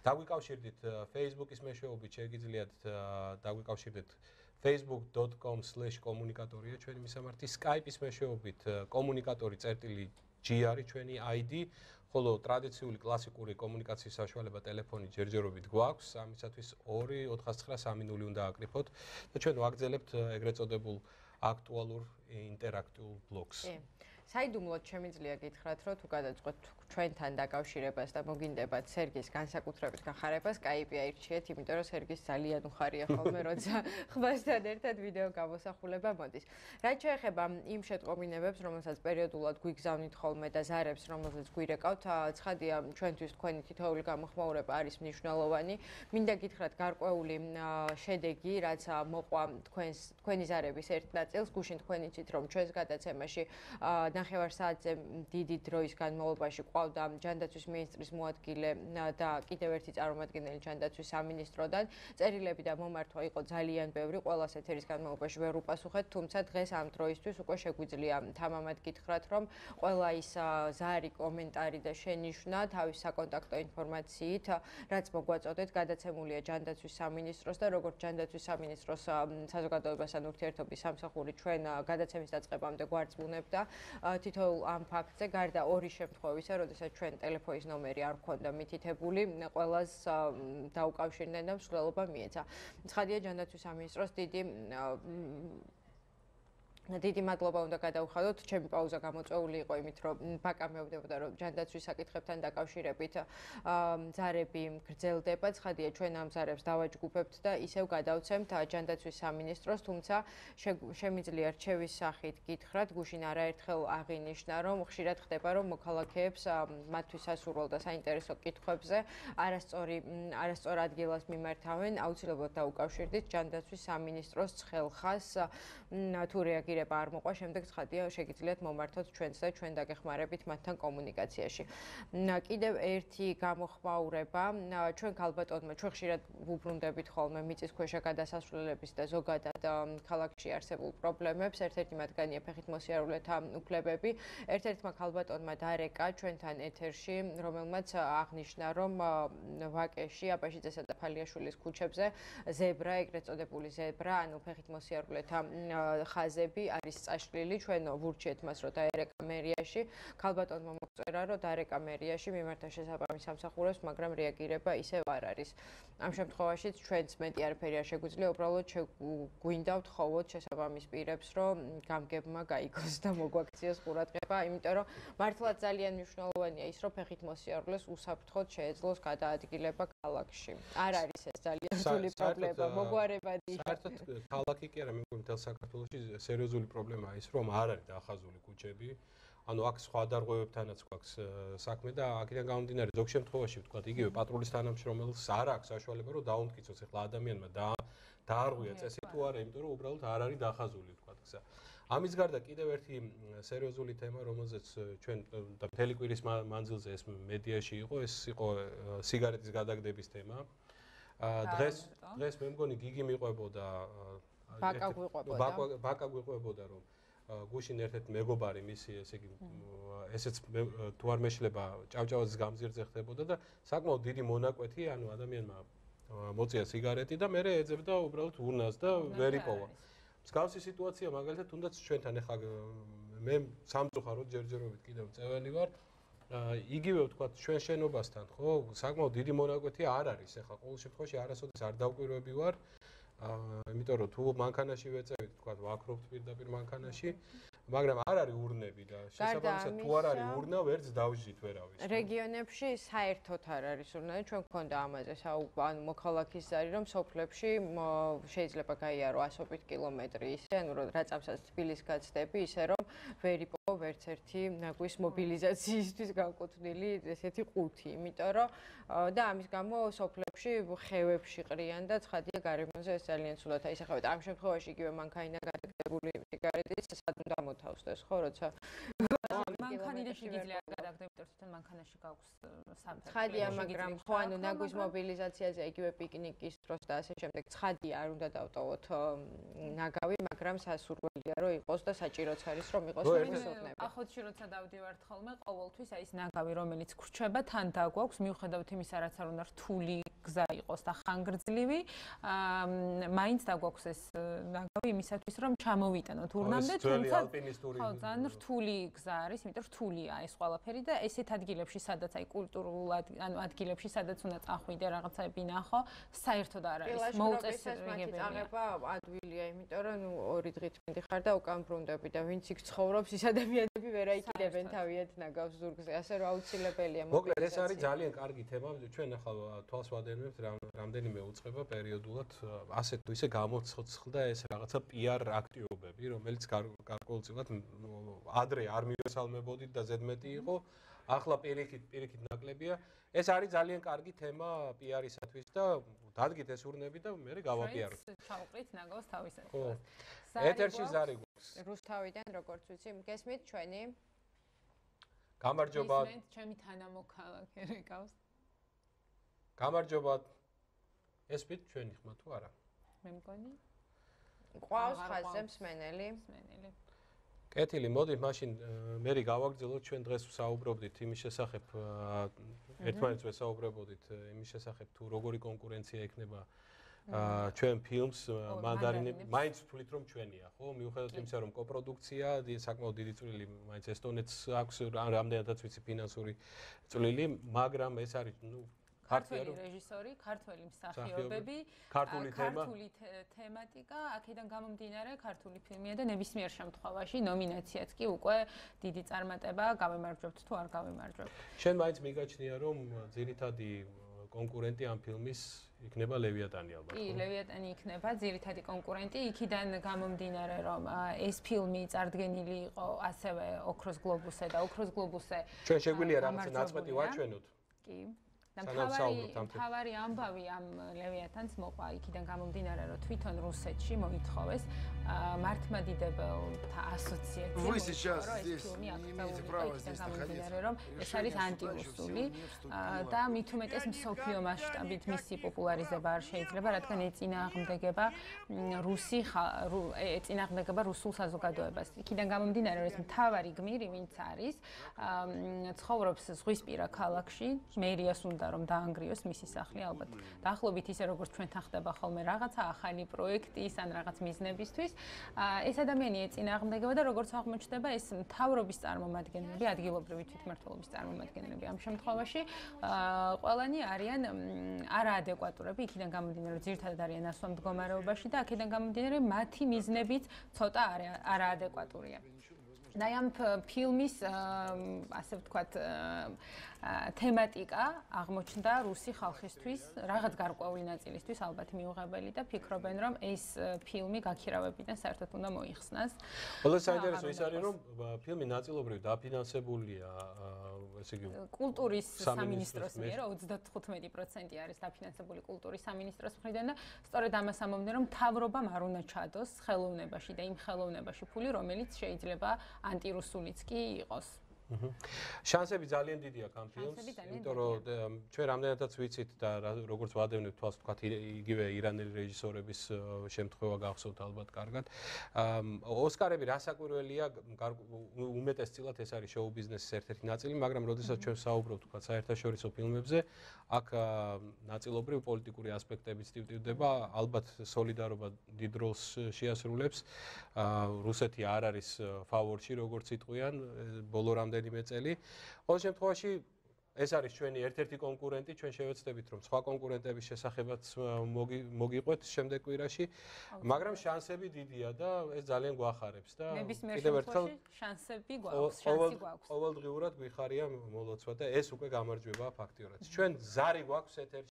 დაგვიკავშირდით Facebook-ის მეშვეობით, შეგიძლიათ დაგვიკავშირდეთ facebook.com/komunikatorია ჩვენი მისამართი, Skype-ის მეშვეობით komunikatori.g არის ჩვენი ID, ხოლო ტრადიციული კლასიკური კომუნიკაციის საშუალება ტელეფონი ჯერჯერობით გვაქვს, ამისათვის 2-493-0 უნდა აკრიფოთ და ჩვენ ვაგრძელებთ ეგრეთ წოდებულ აქტუალურ ინტერაქტიულ ბლოგს. საიდუმლოდ შემიძლია გითხრათ, რომ თუ გადაწყვეტთ ჩვენთან დაკავშირებას და მოგინდებათ სერგის განსაკუთრებით გახარებას, Skype-ი აირჩიეთ, იმიტომ რომ სერგის ძალიან უხარია ხოლმე, როცა ხმასთან ერთად ვიდეო გამოსახულება მოდის. რაც შეეხება იმ შეტყობინებებს, რომელსაც პერიოდულად გვიგზავნით ხოლმე და ზარებს, რომელსაც გვირეკავთ, ცხადია, ჩვენთვის თქვენი თითოეული გამოხმაურება არის მნიშვნელოვანი. მინდა გითხრათ გარკვეული შედეგი, რაც მოყვა თქვენი ზარების ერთ ნაწილს, გუშინ თქვენ იცით, რომ ჩვენს გადაცემაში ნახევარ საათზე დიდი დროის განმავლობაში ყვავდა ჯანდაცვის მინისტრის მოადგილე და კიდევ ერთი წარმომადგენელი ჯანდაცვის სამინისტროდან. წერილები და მომართვა იყო ძალიან ბევრი, ყველას ეთერის განმავლობაში ვერ უპასუხეთ, თუმცა დღეს ამ დროისთვის უკვე შეგვიძლია თამამად გითხრათ, რომ ყველა ის ზარი, კომენტარი და შენიშვნა თავის საკონტაქტო ინფორმაციით, რაც მოგვაწოდეთ, გადაცემულია ჯანდაცვის სამინისტროს და როგორც ჯანდაცვის სამინისტროს საზოგადოებასთან ურთიერთობის სამსახური ჩვენ გადაცემის დაწყებამდე გვარწმუნებდა თითოეულ ამ ფაქტზე, გარდა ორი შემთხვევისა, როდესაც ჩვენ ტელეფონის ნომერი არ გვქონდა მითითებული, ყველას დაუკავშირდნენ და მსვლელობა მიეცა. ცხადია, ჯანდაცვის სამინისტროს დიდი მადლობა უნდა გადავხადოთ. ჩემი პაუზა გამოწვეული იყო იმით, რომ ბაკა მეუბნებოდა, რომ ჯანდაცვის საკითხებთან დაკავშირებით ზარები გრძელდება. ცხადია, ჩვენ ამ ზარებს დავაჯგუფებთ და ისევ გადავცემთ ჯანდაცვის სამინისტროს, თუმცა შემიძლია რჩევის სახით გითხრათ, გუშინ არაერთხელ აღინიშნა, რომ ხშირად ხდება, რომ მოქალაქეებს მათთვის სასურველ და საინტერესო კითხვებზე არასწორ ადგილას მიმართავენ. აუცილებლად დაუკავშირდით ჯანდაცვის სამინისტროს ცხელხას, თუ რეაგირება არ მოყვა, შემდეგ ცხადია შეგიძლიათ მომართოთ ჩვენს და ჩვენ დაგეხმარებით მათთან კომუნიკაციაში. კიდევ ერთი გამოხმაურება, ჩვენ ქალბატონმა, ჩვენ ხშირად ვუბრუნდებით ხოლმე მიწისქვეშა გადასასვლელების და ზოგადად ქალაქში არსებულ პრობლემებს. ერთ-ერთი მათგანია ფეხით მოსიარულეთა უფლებები. ერთ-ერთმა ქალბატონმა დარეკა ჩვენთან ეთერში, რომელმაც აღნიშნა, რომ ვაკეში, აბაშიძესა და ფალიაშვილის ქუჩებზე ზებრა, ეგრეთ წოდებული ზებრა, ანუ ფეხით მოსიარულეთა ხაზები არის წაშლილი, ჩვენ ვურჩიეთ მას, რომ დაერეკა მერიაში. ქალბატონმა მოწერა, რომ დაერეკა მერიაში, მიმართა შესაბამის სამსახურებს, მაგრამ რეაგირება ისევ არ არის. ამ შემთხვევაშიც ჩვენც მეტი არაფერი არ შეგვიძლია, უბრალოდ გვინდა ვთხოვოთ შესაბამის პირებს, რომ გამგებმა გაიგოს და მოგვაქციოს ყურადღება, იმიტომ რომ მართლაც ძალიან მნიშვნელოვანია ის, რომ ფეხით მოსიარულეს უსაფრთხოდ შეეძლოს გადაადგილება ქალაქში. არ არის ეს ძალიან რთული პრობლემა, მოგვარებადი. საერთოდ ქალაქი კი არა, მე მგონი მთელ საქართველოში სერიოზული პრობლემაა ის, რომ არ არის დახაზული ქუჩები. ანუ აქ სხვა დარღვევებთანაც გვაქვს საქმე და აქედან გამომდინარე ზოგ შემთხვევაში ვთქვათ, იგივე პატრულის თანამშრომელს არ აქვს საშუალება, რომ დაუმტკიცოს ეხლა ადამიანმა დაარღვია წესი თუ არა, იმიტომ რომ უბრალოდ არ არის დახაზული, ვთქვათ გზა. ამის გარდა კიდევ ერთი სერიოზული თემა, რომელზეც ჩვენ და მთელი კვირის მანძილზე ეს მედიაში იყო, ეს იყო სიგარეტის გადაგდების თემა. დღეს მე მგონი გიგი მიყვებოდა ბაკა გვიყვებოდა, რომ გუშინ ერთ-ერთი მეგობარი მისი, ესე იგი, ესეც თუ არ მეშლება ჭავჭავაძის გამზირზე ხდებოდა და საკმაოდ დიდი მონაკვეთი, ანუ ადამიანმა მოწია სიგარეტი და მერე ეძებდა უბრალოდ ურნას და ვერ იპოვა. მსგავსი სიტუაცია მაგალითად თუნდაც ჩვენთან ახლა მე სამწუხაროდ ჯერჯერობით კიდევ წევენი ვარ. იგივე ვთქვათ ჩვენ შენობასთან, ხო, საკმაოდ დიდი მონაკვეთი არ არის ახლა ყოველ შემთხვევაში არასოდეს არ დავკვირვები ვარ. იმიტომ რომ თუ მანქანაში ვეწევით, ვთქვათ, ვაქრობთ პირდაპირ მანქანაში, მაგრამ არ არის ურნები და შესაბამისად თუ არ არის ურნა, ვერც დავждით ვერავის. რეგიონებში საერთოდ არ არის ურნა, ჩვენ გქონდა ამაზე ანუ მოქალაქის ზარი, რომ სოფლებში შეიძლება გაიარო 100 კილომეტრი ისე, ანუ რა წამსაც თბილის გაცდები, ისე რომ ვერ იპოვო ვერც ერთი ნაგვის მობილიზაციისთვის განკუთვნილი ესეთი ყუთი, იმიტომ რომ და ამის გამო სოფლებში ხევებში ყრიან და ცხადია გარემოზე ეს ძალიან ცუდად აისახავთ. ამ შემთხვევაში იგივე მანქანა გადაგდებული სიგარეტის სად უნდა მოთავსდეს, ხო, როცა მანქანაში გიძლია გადაგდებ, თვითონ მანქანაში გაქვს საფრთხე. ცხადია, მაგრამ ხო, ანუ ნაგვის მობილიზაციაზე იგივე პიკნიკის დროს და ასე შემდეგ, ცხადია, არ უნდა დავტოვოთ ნაგავი, მაგრამ სასურველია, რომ იყოს და საჭიროც არის, რომ იყოს მისურნები. ახოთში როცა დავდივართ ხოლმე, ყოველთვის აი ეს ნაგავი, რომელიც გრჩება, თან დაგვაქვს, მიუხედავად იმისა, რაც არ უნდა რთული გზა იყოს და ხანგრძლივი, მაინც დაგვაქვს ეს ნაგავი იმისათვის, რომ ჩამოვიტანოთ ურნამდე, თუმცა ხო, ძალიან რთული გზა არის, იმიტომ რთულია ეს ყველაფერი და ესეთ ადგილებში, სადაც აი კულტურულად, ანუ ადგილებში, სადაც უნდა წახვიდე რაღაცები ნახო, საერთოდ არ არის მოუწესრიგებელი. წაღება ადვილია, იმიტომ რომ ნუ 2 დღით მიდიხარ და უკან ბრუნდები და ვინც იქ ცხოვრობს, ის ადამიანები ვერ აიკიდებენ თავიანთ ნაგავს ზურგზე, ასე რომ აუცილებელია მოკლედ ეს არის ძალიან კარგი თემა, ჩვენ ახლა თვალს ვადევნებთ რამდენიმე უწყება პერიოდულად, ასე თუ ისე გამოცოცხლდა ეს რაღაცა PR აქტივობები, რომელიც გარკვეულწილად ადრე არ მიესალმებოდით და ზედმეტი იყო, ახლა პირიქით ნაკლებია. ეს არის ძალიან კარგი თემა PR-ისათვის და დადგით ეს ურნები და მე გავაპიაროთ. ჩავყრით ნაგავს თავისად. ეთერში ზარი გვაქვს. რუსთავიდან როგორც ვიცი, გესმით ჩვენი? გამარჯობა. ჩემი თანამოქალაქე რეკავს. გამარჯობა. ესმით ჩვენი ხმა თუ არა? მე მგონი. ყავს ხაზზე მსმენელი. კეთილი, მოდით მაშინ მე გავაგრძელოთ, ჩვენ დღეს ვსაუბრობდით იმის შესახებ, ერთმანეთს ვესაუბრებოდით იმის შესახებ თუ როგორი კონკურენცია ექნება ჩვენ ფილმს მანდარინები, მაინც ვთვლით რომ ჩვენია, ხო? მიუხედავად იმისა, რომ კოპროდუქცია, საკმაოდ დიდი წვლილი მაინც ესტონეთს აქვს, რამდენადაც ვიცი ფინანსური წვლილი, მაგრამ ეს არის, ნუ ქართველი რეჟისორი, ქართველი მსახიობები, ქართული თემატიკა, აქედან გამომდინარე ქართული ფილმია და ნებისმიერ შემთხვევაში ნომინაციაც კი უკვე დიდი წარმატება, გავემარჯვებთ თუ არ გავემარჯვებთ. შენ მაინც მიგაჩნია, რომ ძირითადი კონკურენტი ამ ფილმის იქნება ლევიატანი ალბათ. კი, ლევიატანი იქნება ძირითადი კონკურენტი, იქიდან გამომდინარე, რომ ეს ფილმი წარდგენილი იყო ასევე ოქროს გლობუსზე და ოქროს გლობუსზე ჩვენ შეგვიძლია რაღაცა ნაწყვეტი ვაჩვენოთ. კი. და მთავარი ამბავი ამ ლევიათანს მოყვა იქიდან გამომდინარე, რომ თვითონ რუსეთში მოითხოვეს მართლმადიდებელთა ასოციაცია, რომ ეს არის ანტირუსული და მით უმეტეს მსოფლიო მასშტაბით მისი პოპულარიზება არ შეიძლება, რადგან ეწინააღმდეგება ეწინააღმდეგება რუსულ საზოგადოებას. იქიდან გამომდინარე, რომ ეს მთავარი გმირი ვინც არის, ცხოვრობს ზღვისპირა ქალაქში, მერიას უნდა რომ დაანგრიოს მისი სახლი ალბათ. დაახლოებით ისე როგორც ჩვენთან ხდება ხოლმე რაღაცა ახალი პროექტის ან რაღაც მიზნებისთვის, ეს ადამიანი ეწინააღმდეგება და როგორც აღმოჩნდება, ეს მთავრობის წარმომადგენლები, ადგილობრივი თვითმმართველობის წარმომადგენლები ამ შემთხვევაში ყველანი არიან არაადეკვატურები, იქიდან გამომდინარე, რომ ძირითადად არიან ასვამ მდგომარეობაში და აქედან გამომდინარე, მათი მიზნებიც ცოტა არაადეკვატურია. და ამ ფილმის ასე ვთქვათ თემატიკა აღმოჩნდა რუსი ხალხისთვის, რაღაც გარკვეული ნაწილისთვის ალბათ მიუღებელი და ფიქრობენ, რომ ეს ფილმი გაქირავებიდან საერთოდ უნდა მოიხსნას. ყველაზე საინტერესო ის არის, რომ ფილმი ნაწილობრივ დაფინანსებულია, ესე იგი, კულტურის სამინისტროს მიერ 35% არის დაფინანსებული კულტურის სამინისტროს მხრიდან და სწორედ ამას ამბობდნენ, რომ მთავრობამ არ უნდა ჩადოს ხელოვნებაში და იმ ხელოვნებაში ფული, რომელიც შეიძლება ანტირუსულიც კი იყოს. შანსები ძალიან დიდი აქვს ამ ფილმს, იმიტომ რომ ჩვენ რამდენადაც ვიცით და როგორც ვადევნებთ თვალს თქვათ იგივე ირანელი რეჟისორების შემთხვევა გახსოვთ ალბათ კარგად. ოსკარები რასაკვირველია, უმეტესწილად ეს არის შოუ ბიზნესის ერთ-ერთი ნაწილი, მაგრამ როდესაც ჩვენ საუბრობთ თქვათ საერთაშორისო ფილმებზე, აქ ნაწილობრივ პოლიტიკური ასპექტებიც ტივტივდება, ალბათ სოლიდარობა დიდ როლს შეასრულებს. რუსეთი არ არის ფავორიტი, როგორც იტყვიან, ბოლო რამდენიმე წელი. ყოველ შემთხვევაში ეს არის ჩვენი ერთ-ერთი კონკურენტი, ჩვენ შევეცდებით რომ სხვა კონკურენტების შესახებაც მოგიყვეთ შემდეგ კვირაში, მაგრამ შანსები დიდია და ეს ძალიან გვახარებს და კიდევ ერთხელ შანსები გვაქვს, შანსი გვაქვს. ყოველდღიურად გვიხარია მოლოცვა და ეს უკვე გამარჯვებაა ფაქტიურად. ჩვენ ზარი გვაქვს ეთერში